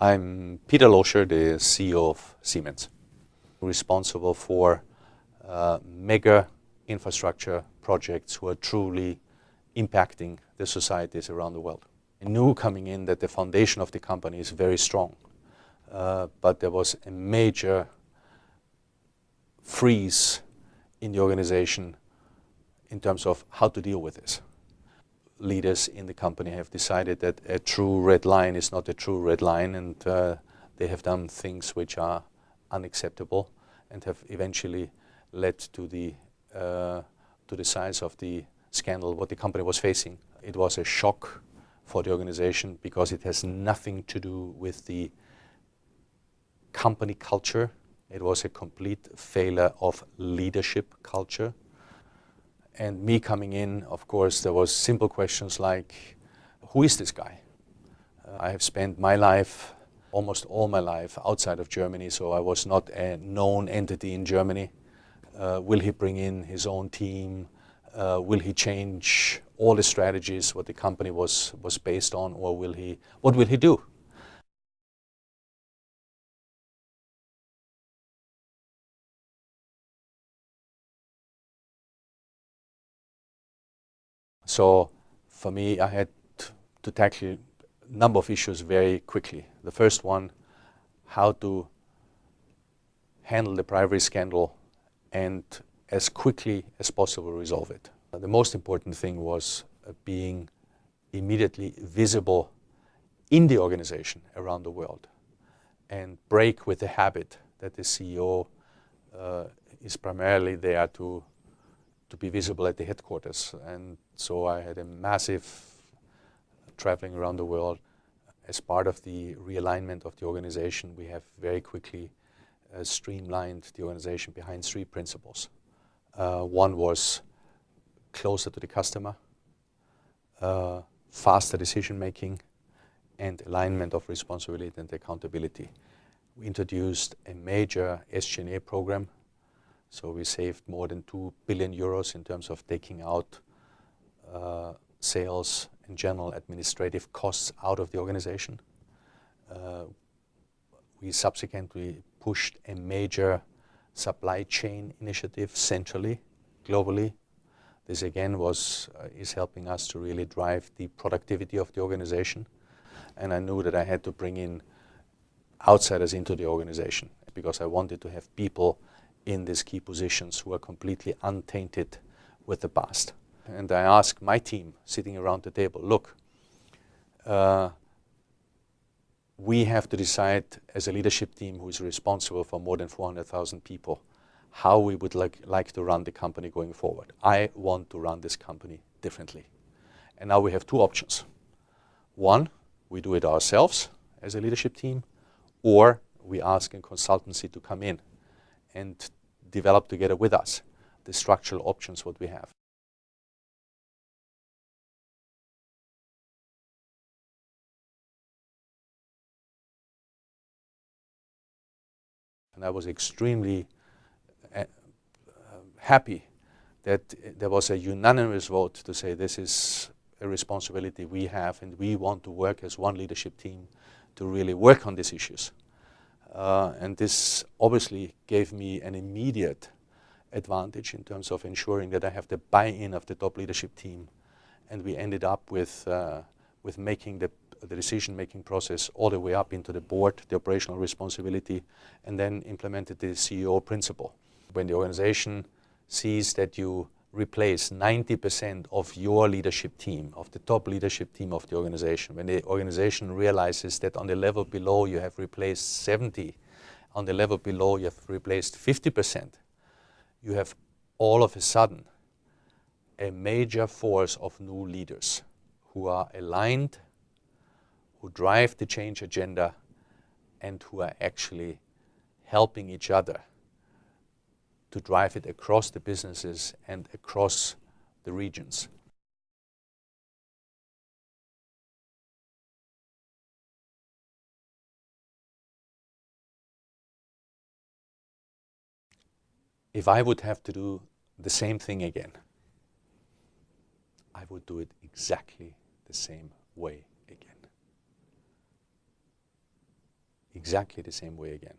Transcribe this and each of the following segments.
I'm PeterLoescher, the CEO of Siemens, responsible for mega infrastructure projects who are truly impacting the societies around the world. I knew coming in that the foundation of the company is very strong, but there was a major freeze in the organization in terms of how to deal with this. Leaders in the company have decided that a true red line is not a true red line, and they have done things which are unacceptable and have eventually led to the size of the scandal what the company was facing. It was a shock for the organization because it has nothing to do with the company culture. It was a complete failure of leadership culture. And me coming in, of course, there was simple questions like, who is this guy? I have spent my life, almost all my life, outside of Germany, so I was not a known entity in Germany. Will he bring in his own team? Will he change all the strategies what the company was based on, or what will he do? So for me, I had to tackle a number of issues very quickly. The first one, how to handle the bribery scandal and as quickly as possible resolve it. The most important thing was being immediately visible in the organization around the world and break with the habit that the CEO is primarily there to be visible at the headquarters. And so I had a massive traveling around the world. As part of the realignment of the organization, we have very quickly streamlined the organization behind three principles. One was closer to the customer, faster decision making, and alignment of responsibility and accountability. We introduced a major SG&A program. So we saved more than 2 billion euros in terms of taking out sales and general administrative costs out of the organization. We subsequently pushed a major supply chain initiative centrally, globally. This again is helping us to really drive the productivity of the organization. And I knew that I had to bring in outsiders into the organization because I wanted to have people in these key positions who are completely untainted with the past. And I asked my team sitting around the table, look, we have to decide as a leadership team who is responsible for more than 400,000 people, how we would like to run the company going forward. I want to run this company differently. And now we have two options. One, we do it ourselves as a leadership team, or we ask a consultancy to come in and develop together with us the structural options what we have. And I was extremely happy that there was a unanimous vote to say this is a responsibility we have and we want to work as one leadership team to really work on these issues. And this obviously gave me an immediate advantage in terms of ensuring that I have the buy-in of the top leadership team. And we ended up with making the decision-making process all the way up into the board, the operational responsibility, and then implemented the CEO principle. When the organization sees that you replace 90% of your leadership team, of the top leadership team of the organization, when the organization realizes that on the level below you have replaced 70, on the level below you have replaced 50%, you have all of a sudden a major force of new leaders who are aligned, who drive the change agenda, and who are actually helping each other to drive it across the businesses and across the regions. If I would have to do the same thing again, I would do it exactly the same way again. exactly the same way again.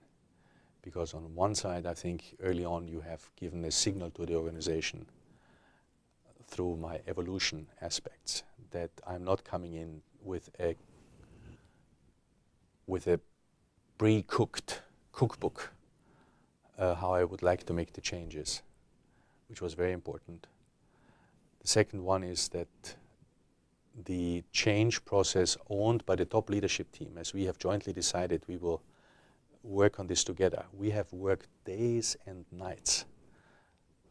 Because on one side, I think early on you have given a signal to the organization through my evolution aspects that I'm not coming in with a pre-cooked cookbook how I would like to make the changes, which was very important. The second one is that the change process owned by the top leadership team, as we have jointly decided we will work on this together. We have worked days and nights,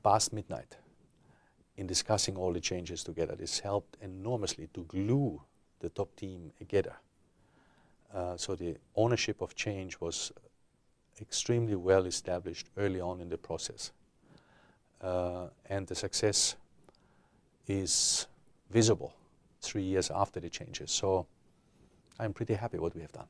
past midnight, in discussing all the changes together. This helped enormously to glue the top team together. So the ownership of change was extremely well established early on in the process. And the success is visible 3 years after the changes. So I'm pretty happy what we have done.